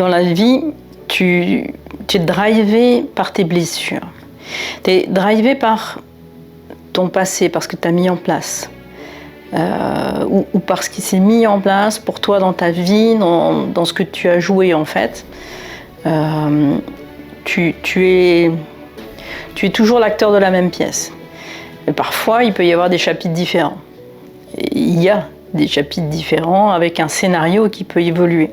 dans la vie, tu es drivé par tes blessures. Tu es drivé par ton passé, par ce que tu as mis en place. Ou par ce qui s'est mis en place pour toi dans ta vie, dans ce que tu as joué en fait. Tu es toujours l'acteur de la même pièce. Et parfois, il peut y avoir des chapitres différents. Et il y a des chapitres différents avec un scénario qui peut évoluer.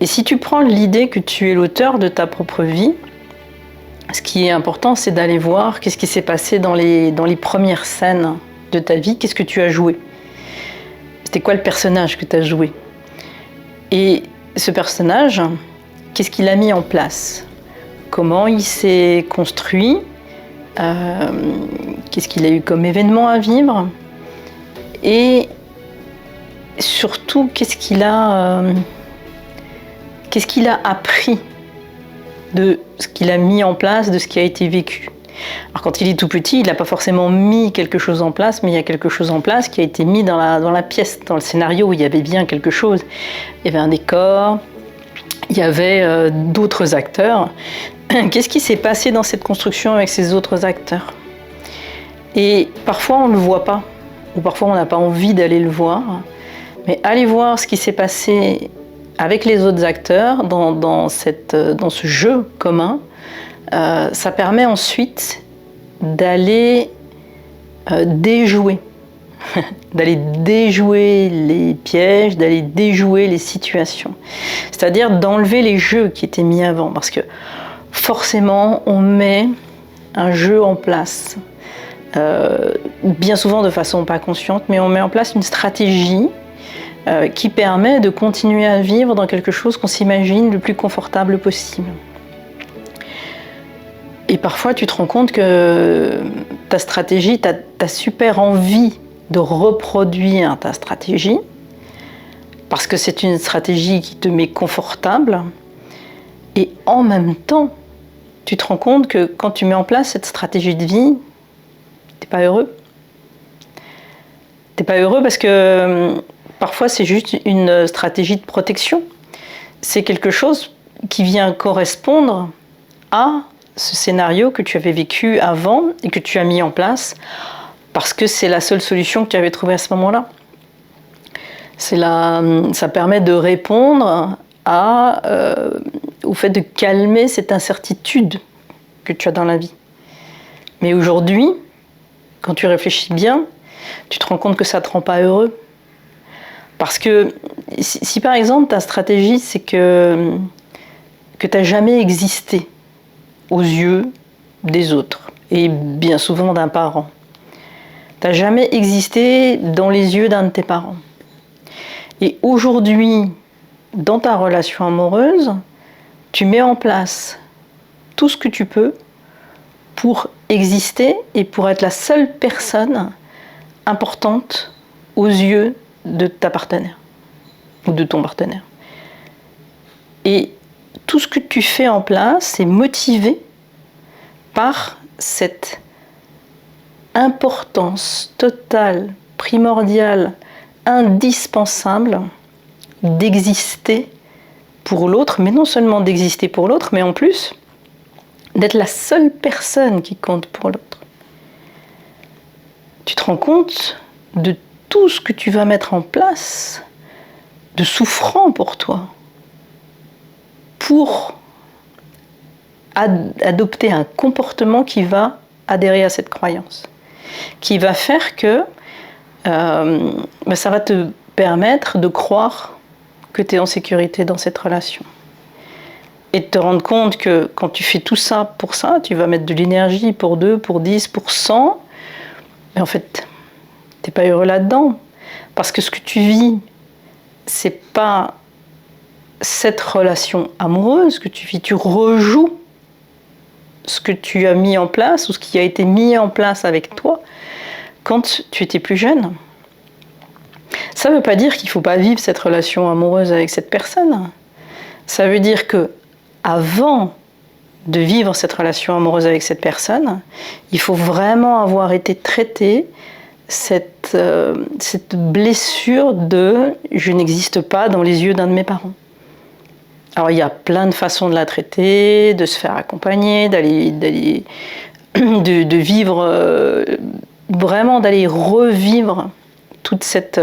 Et si tu prends l'idée que tu es l'auteur de ta propre vie, ce qui est important, c'est d'aller voir qu'est-ce qui s'est passé dans les premières scènes de ta vie, qu'est-ce que tu as joué. C'était quoi le personnage que tu as joué? Et ce personnage, qu'est-ce qu'il a mis en place? Comment il s'est construit? Qu'est-ce qu'il a eu comme événement à vivre? Et surtout, qu'est-ce qu'il a appris de ce qu'il a mis en place, de ce qui a été vécu. Alors quand il est tout petit, il n'a pas forcément mis quelque chose en place, mais il y a quelque chose en place qui a été mis dans la pièce, dans le scénario où il y avait bien quelque chose. Il y avait un décor, il y avait d'autres acteurs. Qu'est-ce qui s'est passé dans cette construction avec ces autres acteurs? Et parfois on ne le voit pas, ou parfois on n'a pas envie d'aller le voir, mais aller voir ce qui s'est passé avec les autres acteurs dans ce jeu commun, ça permet ensuite d'aller déjouer, d'aller déjouer les pièges, d'aller déjouer les situations. C'est-à-dire d'enlever les jeux qui étaient mis avant, parce que forcément on met un jeu en place, bien souvent de façon pas consciente, mais on met en place une stratégie qui permet de continuer à vivre dans quelque chose qu'on s'imagine le plus confortable possible. Et parfois, tu te rends compte que ta stratégie, tu as super envie de reproduire ta stratégie, parce que c'est une stratégie qui te met confortable, et en même temps, tu te rends compte que quand tu mets en place cette stratégie de vie, t'es pas heureux. T'es pas heureux parce que parfois, c'est juste une stratégie de protection. C'est quelque chose qui vient correspondre à ce scénario que tu avais vécu avant et que tu as mis en place parce que c'est la seule solution que tu avais trouvée à ce moment-là. Ça permet de répondre au fait de calmer cette incertitude que tu as dans la vie. Mais aujourd'hui, quand tu réfléchis bien, tu te rends compte que ça ne te rend pas heureux. Parce que si par exemple ta stratégie c'est que tu n'as jamais existé aux yeux des autres, et bien souvent d'un parent, tu n'as jamais existé dans les yeux d'un de tes parents. Et aujourd'hui, dans ta relation amoureuse, tu mets en place tout ce que tu peux pour exister et pour être la seule personne importante aux yeux de ta partenaire ou de ton partenaire. Et tout ce que tu fais en place est motivé par cette importance totale, primordiale, indispensable d'exister pour l'autre, mais non seulement d'exister pour l'autre, mais en plus d'être la seule personne qui compte pour l'autre. Tu te rends compte de tout ce que tu vas mettre en place de souffrant pour toi, pour adopter un comportement qui va adhérer à cette croyance, qui va faire que ça va te permettre de croire que tu es en sécurité dans cette relation. Et de te rendre compte que quand tu fais tout ça pour ça, tu vas mettre de l'énergie pour 2, pour 10, pour 100, mais en fait, tu n'es pas heureux là-dedans. Parce que ce que tu vis, c'est pas cette relation amoureuse que tu vis, tu rejoues ce que tu as mis en place ou ce qui a été mis en place avec toi quand tu étais plus jeune. Ça ne veut pas dire qu'il ne faut pas vivre cette relation amoureuse avec cette personne. Ça veut dire que avant de vivre cette relation amoureuse avec cette personne, il faut vraiment avoir été traité cette blessure de « je n'existe pas dans les yeux d'un de mes parents ». Alors il y a plein de façons de la traiter, de se faire accompagner, de vivre, vraiment d'aller revivre toute cette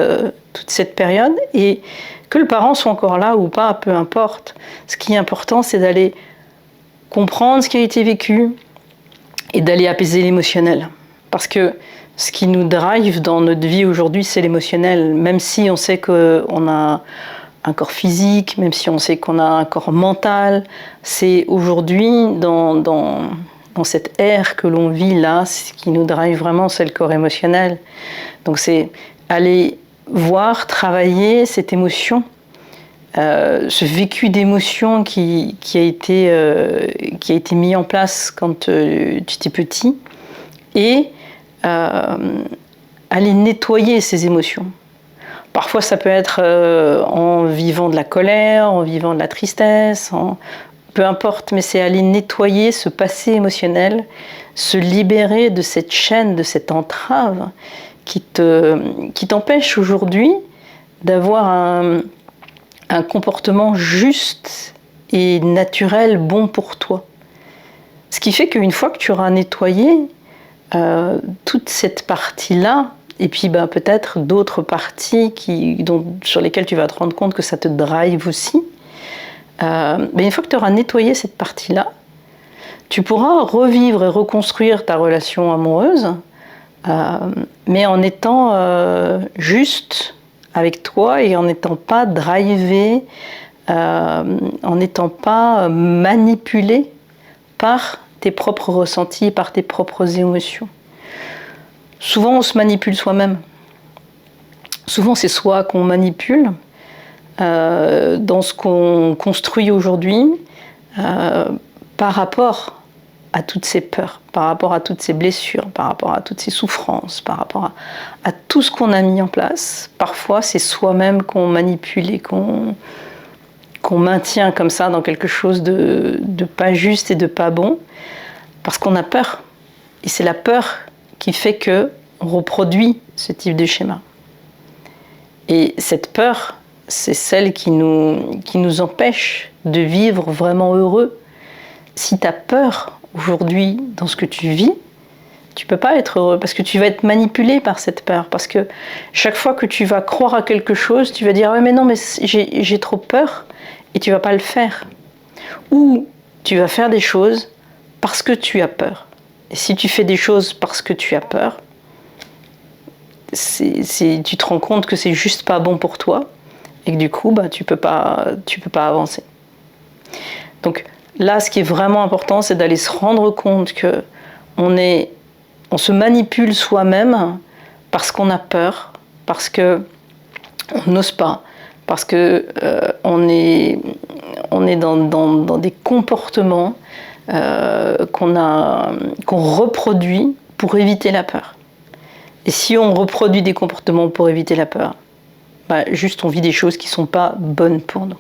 période, et que le parent soit encore là ou pas, peu importe. Ce qui est important, c'est d'aller comprendre ce qui a été vécu et d'aller apaiser l'émotionnel. Parce que ce qui nous drive dans notre vie aujourd'hui, c'est l'émotionnel. Même si on sait qu'on a un corps physique, même si on sait qu'on a un corps mental, c'est aujourd'hui, dans cette ère que l'on vit là, ce qui nous drive vraiment, c'est le corps émotionnel. Donc c'est aller voir, travailler cette émotion, ce vécu d'émotion qui a été mis en place quand tu étais petit, et aller nettoyer ces émotions. Parfois ça peut être en vivant de la colère, en vivant de la tristesse, peu importe, mais c'est aller nettoyer ce passé émotionnel, se libérer de cette chaîne, de cette entrave qui t'empêche aujourd'hui d'avoir un comportement juste et naturel, bon pour toi. Ce qui fait qu'une fois que tu auras nettoyé toute cette partie-là, et puis peut-être d'autres parties sur lesquelles tu vas te rendre compte que ça te drive aussi, une fois que tu auras nettoyé cette partie-là, tu pourras revivre et reconstruire ta relation amoureuse, mais en étant juste avec toi et en n'étant pas drivé, en n'étant pas manipulé par tes propres ressentis, par tes propres émotions. Souvent, on se manipule soi-même. Souvent, c'est soi qu'on manipule dans ce qu'on construit aujourd'hui par rapport à toutes ces peurs, par rapport à toutes ces blessures, par rapport à toutes ces souffrances, par rapport à tout ce qu'on a mis en place. Parfois, c'est soi-même qu'on manipule et qu'on maintient comme ça dans quelque chose de pas juste et de pas bon, parce qu'on a peur. Et c'est la peur qui fait qu'on reproduit ce type de schéma. Et cette peur, c'est celle qui nous empêche de vivre vraiment heureux. Si tu as peur aujourd'hui dans ce que tu vis, tu peux pas être heureux parce que tu vas être manipulé par cette peur. Parce que chaque fois que tu vas croire à quelque chose, tu vas dire « ouais mais non, mais j'ai trop peur » et tu vas pas le faire. Ou tu vas faire des choses parce que tu as peur. Et si tu fais des choses parce que tu as peur, tu te rends compte que c'est juste pas bon pour toi et que du coup tu peux pas avancer. Donc là, ce qui est vraiment important, c'est d'aller se rendre compte que on se manipule soi-même parce qu'on a peur, parce que on n'ose pas, parce que on est dans des comportements qu'on reproduit pour éviter la peur. Et si on reproduit des comportements pour éviter la peur, juste on vit des choses qui ne sont pas bonnes pour nous.